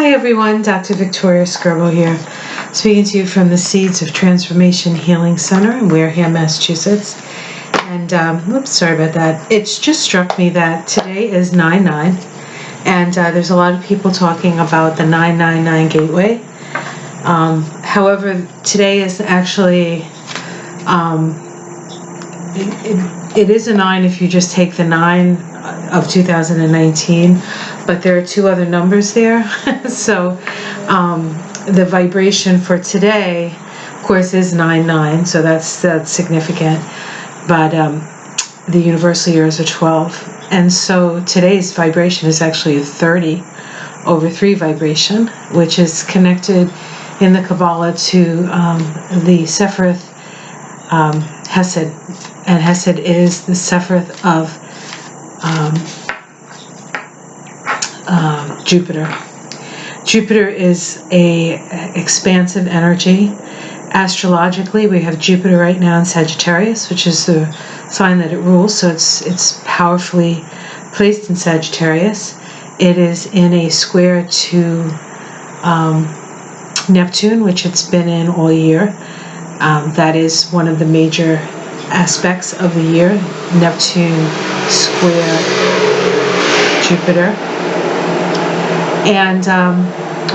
Hi everyone, Dr. Victoria Skirbo here, speaking to you from the Seeds of Transformation Healing Center in Wareham, Massachusetts. And, sorry about that. It's just struck me that today is 9/9, and there's a lot of people talking about the 999 gateway. However, today is actually, it is a 9 if you just take the 9 of 2019, but there are two other numbers there. So the vibration for today, of course, is 9/9, so that's significant. But the universal years are 12. And so today's vibration is actually a 30/3 vibration, which is connected in the Kabbalah to the Sephiroth Hesed. And Hesed is the Sephiroth of Jupiter. Jupiter is a expansive energy. Astrologically, we have Jupiter right now in Sagittarius, which is the sign that it rules, so it's powerfully placed in Sagittarius. It is in a square to Neptune, which it's been in all year. That is one of the major aspects of the year, Neptune square Jupiter. And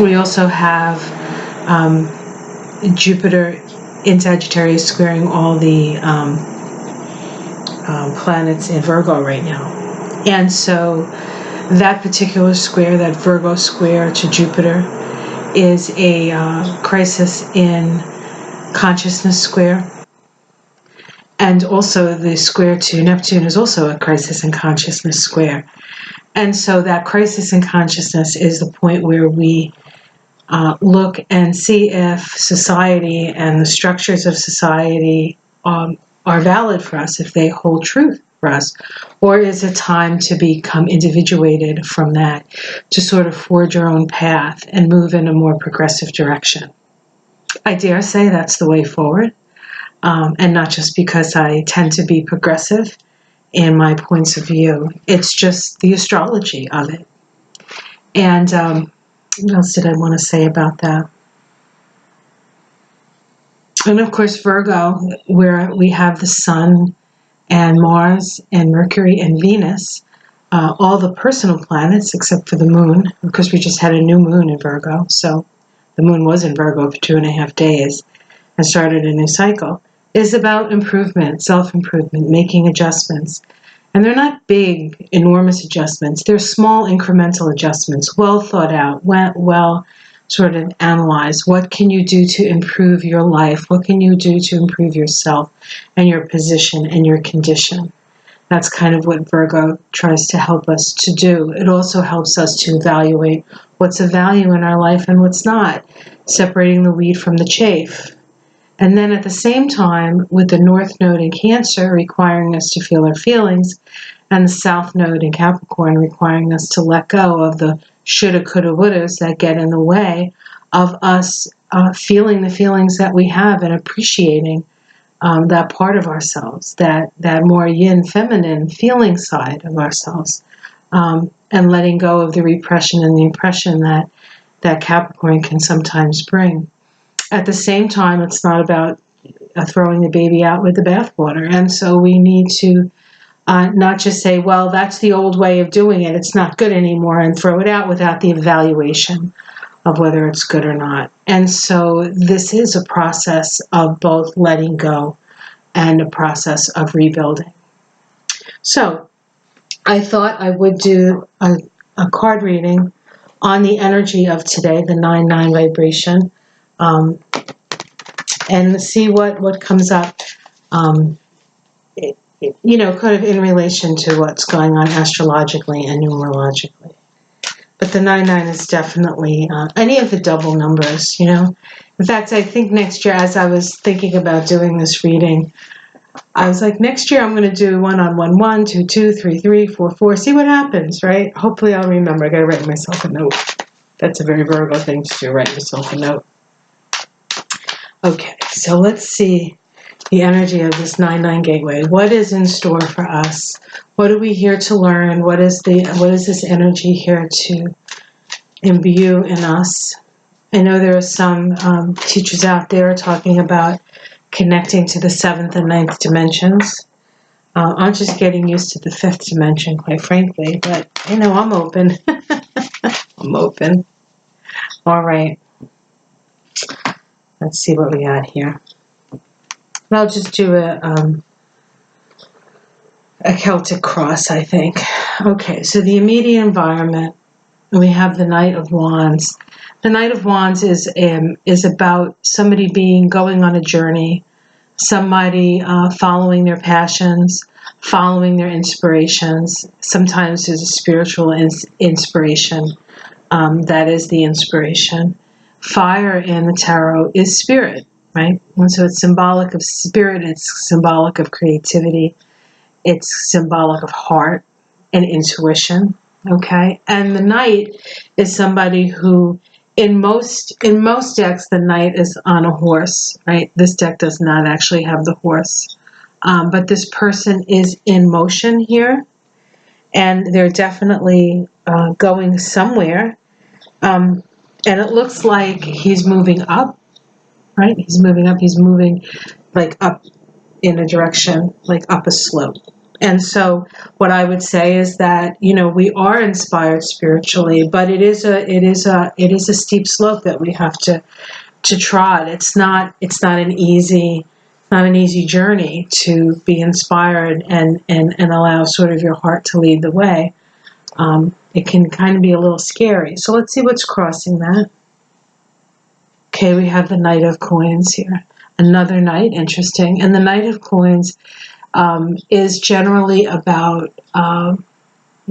we also have Jupiter in Sagittarius squaring all the planets in Virgo right now. And so that particular square, that Virgo square to Jupiter, is a crisis in consciousness square. And also the square to Neptune is also a crisis in consciousness square. And so that crisis in consciousness is the point where we look and see if society and the structures of society are valid for us, if they hold truth for us, or is it time to become individuated from that, to sort of forge our own path and move in a more progressive direction. I dare say that's the way forward, and not just because I tend to be progressive in my points of view. It's just the astrology of it. And what else did I want to say about that? And of course, Virgo, where we have the Sun and Mars and Mercury and Venus, all the personal planets except for the Moon, because we just had a new moon in Virgo. So the moon was in Virgo for 2.5 days and started a new cycle, is about improvement, self-improvement, making adjustments. And they're not big, enormous adjustments. They're small, incremental adjustments, well thought out, well sort of analyzed. What can you do to improve your life? What can you do to improve yourself and your position and your condition? That's kind of what Virgo tries to help us to do. It also helps us to evaluate what's of value in our life and what's not, separating the wheat from the chaff. And then at the same time, with the North Node in Cancer requiring us to feel our feelings, and the South Node in Capricorn requiring us to let go of the shoulda, coulda, wouldas that get in the way of us feeling the feelings that we have and appreciating that part of ourselves, that more yin, feminine feeling side of ourselves, and letting go of the repression and the oppression that Capricorn can sometimes bring. At the same time, it's not about throwing the baby out with the bathwater. And so we need to not just say, well, that's the old way of doing it, it's not good anymore, and throw it out without the evaluation of whether it's good or not. And so this is a process of both letting go and a process of rebuilding. So I thought I would do a card reading on the energy of today, the 9/9 vibration, and see what comes up, kind of in relation to what's going on astrologically and numerologically. But the 9/9 is definitely any of the double numbers, In fact, I think next year, as I was thinking about doing this reading, I was like, next year I'm going to do 1 on 1, 1, 2, 2, 3, 3, 4, 4. See what happens, right? Hopefully I'll remember. I got to write myself a note. That's a very Virgo thing to do, write yourself a note. Okay, so let's see the energy of this 9/9 gateway. What is in store for us? What are we here to learn? What is this energy here to imbue in us. I know there are some teachers out there talking about connecting to the 7th and 9th dimensions. I'm just getting used to the 5th dimension, quite frankly, but I'm open. I'm open. All right. Let's see what we got here. I'll just do a Celtic cross, I think. Okay, so the immediate environment, we have the Knight of Wands. The Knight of Wands is about somebody going on a journey, somebody following their passions, following their inspirations. Sometimes there's a spiritual inspiration. That is the inspiration. Fire in the tarot is spirit, right? And so it's symbolic of spirit, it's symbolic of creativity, it's symbolic of heart and intuition, okay? And the knight is somebody who, in most decks, the knight is on a horse, right? This deck does not actually have the horse. But this person is in motion here, and they're definitely going somewhere. And it looks like he's moving up, right? He's moving up. He's moving like up in a direction, like up a slope. And so what I would say is that, we are inspired spiritually, but it is a steep slope that we have to trot. It's not an easy journey to be inspired and allow sort of your heart to lead the way. It can kind of be a little scary. So let's see what's crossing that. Okay, we have the Knight of Coins here. Another knight, interesting. And the Knight of Coins is generally about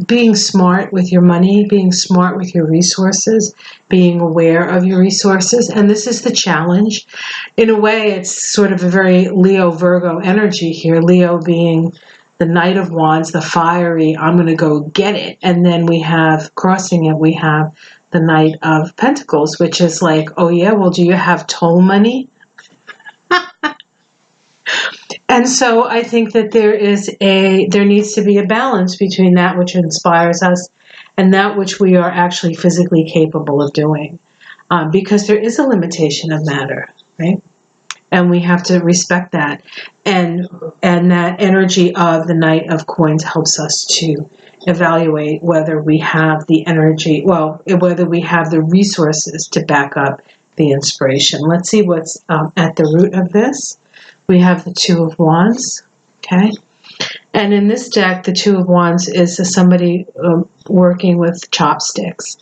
being smart with your money, being smart with your resources, being aware of your resources. And this is the challenge. In a way, it's sort of a very Leo-Virgo energy here. Leo being the Knight of Wands, the fiery, I'm going to go get it. And then we have, crossing it, we have the Knight of Pentacles, which is like, oh yeah, well, do you have toll money? And so I think that there needs to be a balance between that which inspires us and that which we are actually physically capable of doing, because there is a limitation of matter, right? And we have to respect that. And that energy of the Knight of Coins helps us to evaluate whether we have the energy, whether we have the resources to back up the inspiration. Let's see what's at the root of this. We have the Two of Wands, okay? And in this deck, the Two of Wands is somebody working with chopsticks.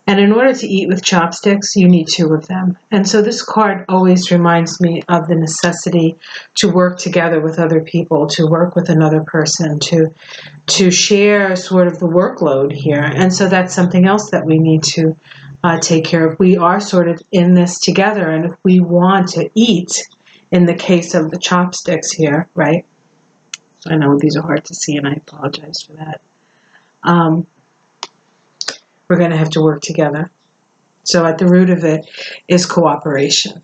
And in order to eat with chopsticks, you need two of them. And so this card always reminds me of the necessity to work together with other people, to work with another person, to share sort of the workload here. And so that's something else that we need to take care of. We are sort of in this together, and if we want to eat, in the case of the chopsticks here, right? I know these are hard to see, and I apologize for that. We're going to have to work together. So at the root of it is cooperation.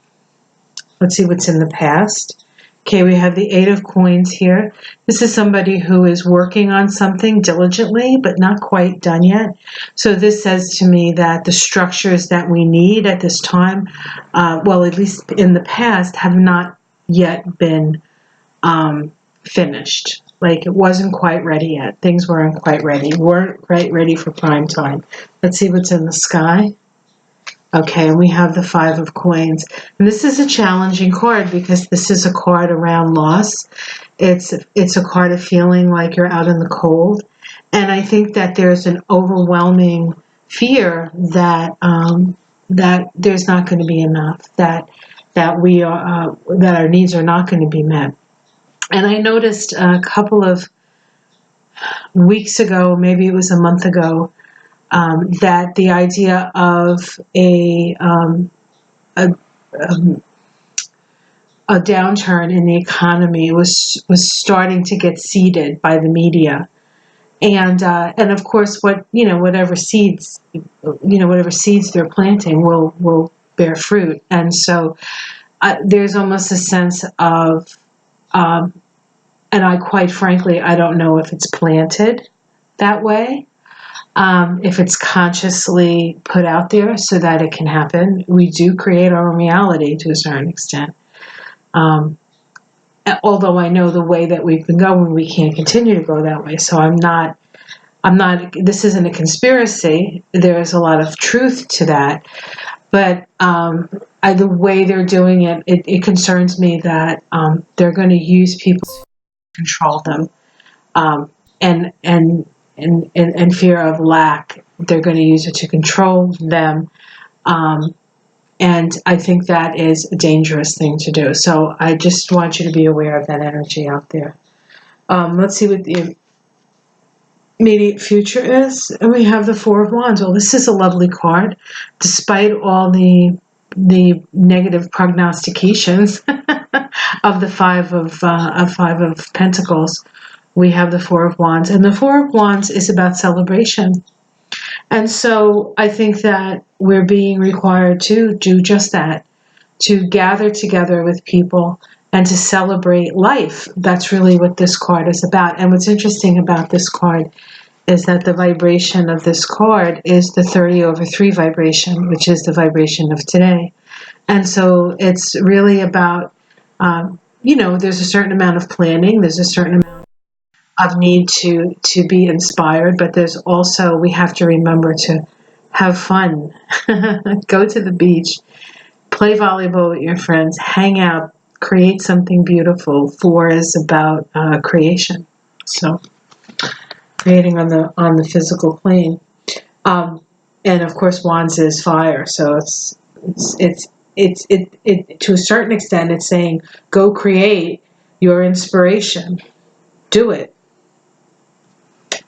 Let's see what's in the past. Okay, we have the Eight of Coins here. This is somebody who is working on something diligently, but not quite done yet. So this says to me that the structures that we need at this time, at least in the past, have not yet been finished. Like it wasn't quite ready yet. Things weren't quite ready. Weren't quite ready for prime time. Let's see what's in the sky. Okay, and we have the Five of Coins. And this is a challenging card because this is a card around loss. It's a card of feeling like you're out in the cold. And I think that there's an overwhelming fear that that there's not going to be enough, that our needs are not going to be met. And I noticed a couple of weeks ago, maybe it was a month ago, that the idea of a downturn in the economy was starting to get seeded by the media, and of course, whatever seeds they're planting will bear fruit, and so there's almost a sense of, and I quite frankly I don't know if it's planted that way. if it's consciously put out there so that it can happen. We do create our own reality to a certain extent. Although I know the way that we've been going, we can't continue to go that way. So this isn't a conspiracy. There's a lot of truth to that. But the way they're doing it concerns me that they're going to use people to control them. And fear of lack, they're going to use it to control them. And I think that is a dangerous thing to do. So I just want you to be aware of that energy out there. Let's see what the immediate future is. And we have the Four of Wands. Well, this is a lovely card, despite all the negative prognostications of the Five of Pentacles. We have the Four of Wands, and the Four of Wands is about celebration. And so I think that we're being required to do just that, to gather together with people and to celebrate life. That's really what this card is about. And what's interesting about this card is that the vibration of this card is the 30/3 vibration, which is the vibration of today. And so it's really about, there's a certain amount of planning, there's a certain amount of need to be inspired, but there's also, we have to remember to have fun. Go to the beach, play volleyball with your friends, hang out, create something beautiful. Four is about creation, so creating on the physical plane, and of course Wands is fire, so it's to a certain extent it's saying go create your inspiration, do it.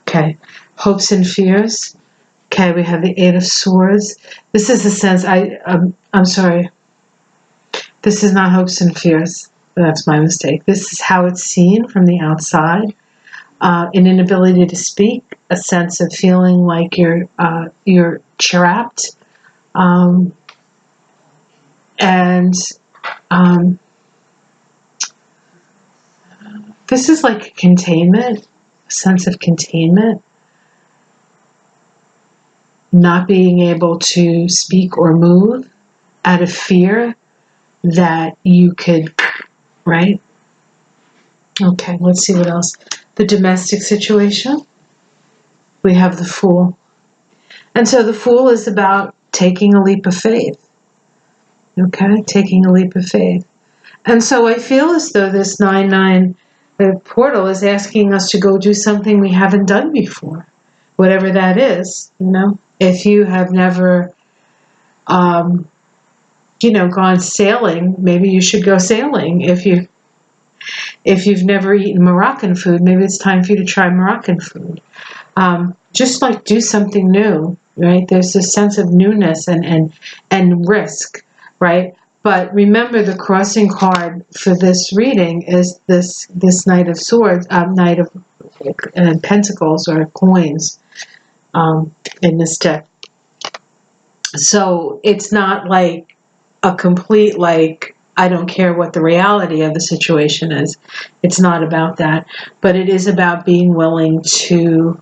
Okay, hopes and fears. Okay, we have the Eight of Swords. This is the sense, I'm sorry. This is not hopes and fears. That's my mistake. This is how it's seen from the outside. An inability to speak, a sense of feeling like you're trapped, and this is like containment, a sense of containment. Not being able to speak or move out of fear that you could, right? Okay, let's see what else. The domestic situation. We have the Fool. And so the Fool is about taking a leap of faith. Okay, taking a leap of faith. And so I feel as though this 9/9 portal is asking us to go do something we haven't done before, whatever that is. If you have never, gone sailing, maybe you should go sailing. If you've never eaten Moroccan food, maybe it's time for you to try Moroccan food. Just like do something new, right? There's this sense of newness and risk, right? But remember, the crossing card for this reading is this Knight of Swords, Knight of Pentacles or coins in this deck. So it's not like a complete, I don't care what the reality of the situation is. It's not about that. But it is about being willing to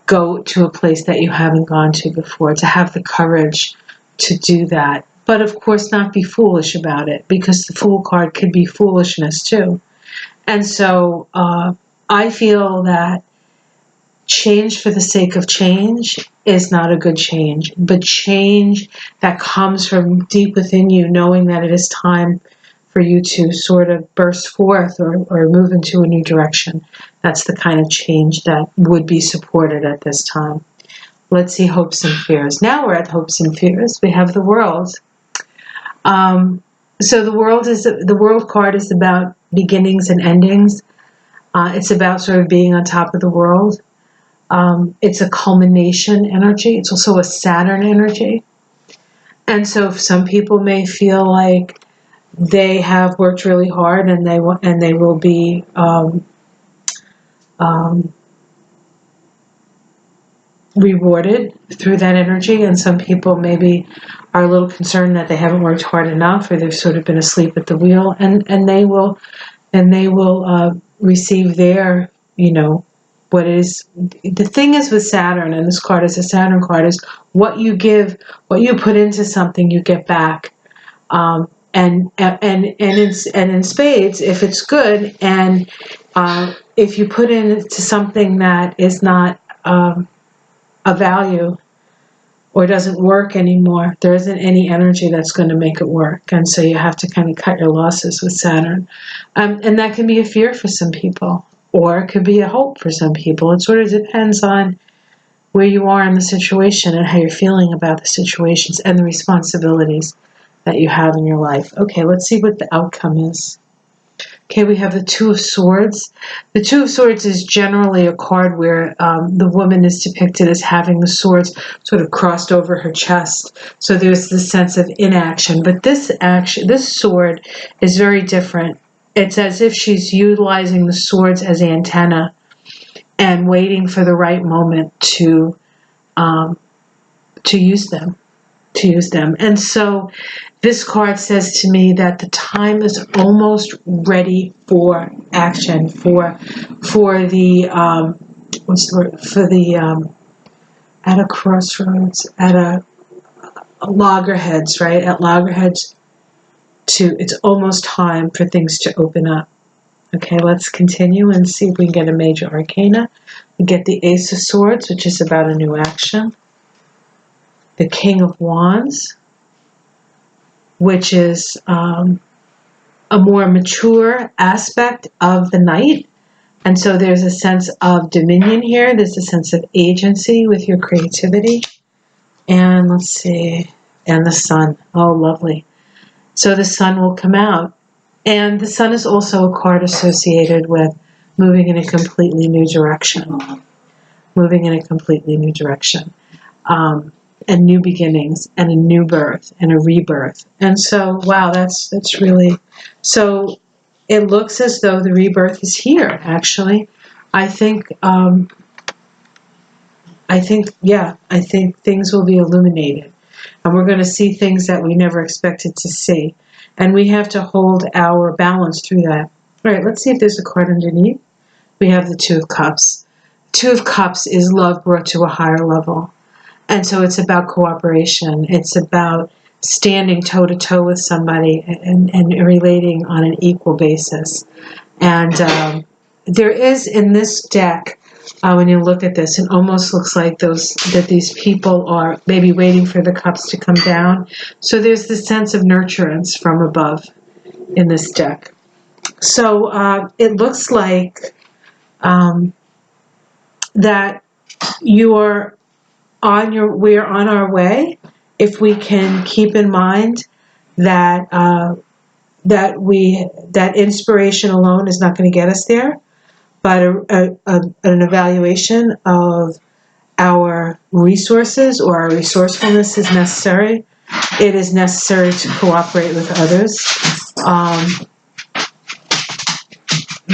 go to a place that you haven't gone to before, to have the courage to do that. But of course not be foolish about it, because the Fool card could be foolishness too. And so I feel that change for the sake of change is not a good change, but change that comes from deep within you, knowing that it is time for you to sort of burst forth or move into a new direction. That's the kind of change that would be supported at this time. Let's see hopes and fears. Now we're at hopes and fears. We have the World. So the World card is about beginnings and endings. It's about sort of being on top of the world. It's a culmination energy. It's also a Saturn energy. And so some people may feel like they have worked really hard and they will be rewarded through that energy. And some people maybe are a little concerned that they haven't worked hard enough, or they've sort of been asleep at the wheel, and they will receive their what is the thing is with Saturn, and this card is a Saturn card, is what you give, what you put into something, you get back. And in spades, if it's good, and if you put into something that is not a value or doesn't work anymore, there isn't any energy that's going to make it work. And so you have to kind of cut your losses with Saturn. And that can be a fear for some people, or it could be a hope for some people. It sort of depends on where you are in the situation and how you're feeling about the situations and the responsibilities that you have in your life. Okay, let's see what the outcome is. Okay, we have the Two of Swords. The Two of Swords is generally a card where the woman is depicted as having the swords sort of crossed over her chest. So there's this sense of inaction. But this sword is very different. It's as if she's utilizing the swords as antenna and waiting for the right moment to use them. And so this card says to me that the time is almost ready for action, for the what's the word, for the at a crossroads, at a loggerheads, right? At loggerheads, it's almost time for things to open up. Okay, let's continue and see if we can get a major arcana. We get the Ace of Swords, which is about a new action. The King of Wands, which is a more mature aspect of the knight. And so there's a sense of dominion here. There's a sense of agency with your creativity. And let's see, and the Sun. Oh, lovely. So the Sun will come out. And the Sun is also a card associated with moving in a completely new direction. Moving in a completely new direction. And new beginnings, and a new birth, and a rebirth. And so, wow, that's really, so it looks as though the rebirth is here, actually. I think things will be illuminated, and we're going to see things that we never expected to see. And we have to hold our balance through that. All right, let's see if there's a card underneath. We have the Two of Cups. Two of Cups is love brought to a higher level. And so it's about cooperation. It's about standing toe-to-toe with somebody and relating on an equal basis. And there is in this deck, when you look at this, it almost looks like these people are maybe waiting for the cups to come down. So there's this sense of nurturance from above in this deck. So it looks like that we're on our way, if we can keep in mind that that inspiration alone is not going to get us there, but an evaluation of our resources or our resourcefulness is necessary. It is necessary to cooperate with others.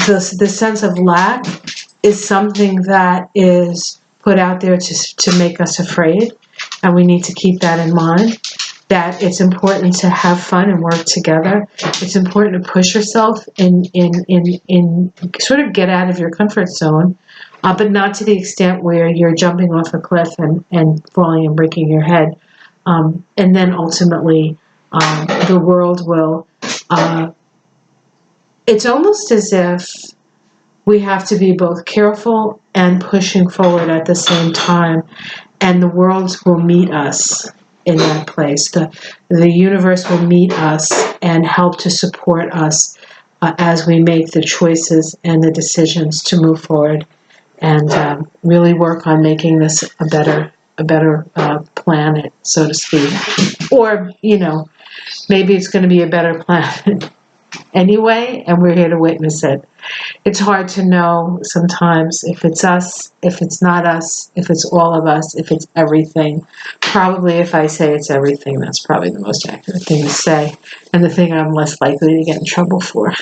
The sense of lack is something that is put out there to make us afraid, and we need to keep that in mind, that it's important to have fun and work together. It's important to push yourself in sort of get out of your comfort zone, but not to the extent where you're jumping off a cliff and falling and breaking your head. And then ultimately, the world will, it's almost as if we have to be both careful and pushing forward at the same time, and the world will meet us in that place. The universe will meet us and help to support us as we make the choices and the decisions to move forward and really work on making this a better planet, so to speak. Or, maybe it's going to be a better planet anyway, and we're here to witness it. It's hard to know sometimes if it's us, if it's not us, if it's all of us, if it's everything. Probably if I say it's everything, that's probably the most accurate thing to say, and the thing I'm less likely to get in trouble for.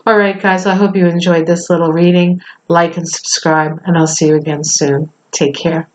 All right, guys, I hope you enjoyed this little reading. Like and subscribe, and I'll see you again soon. Take care.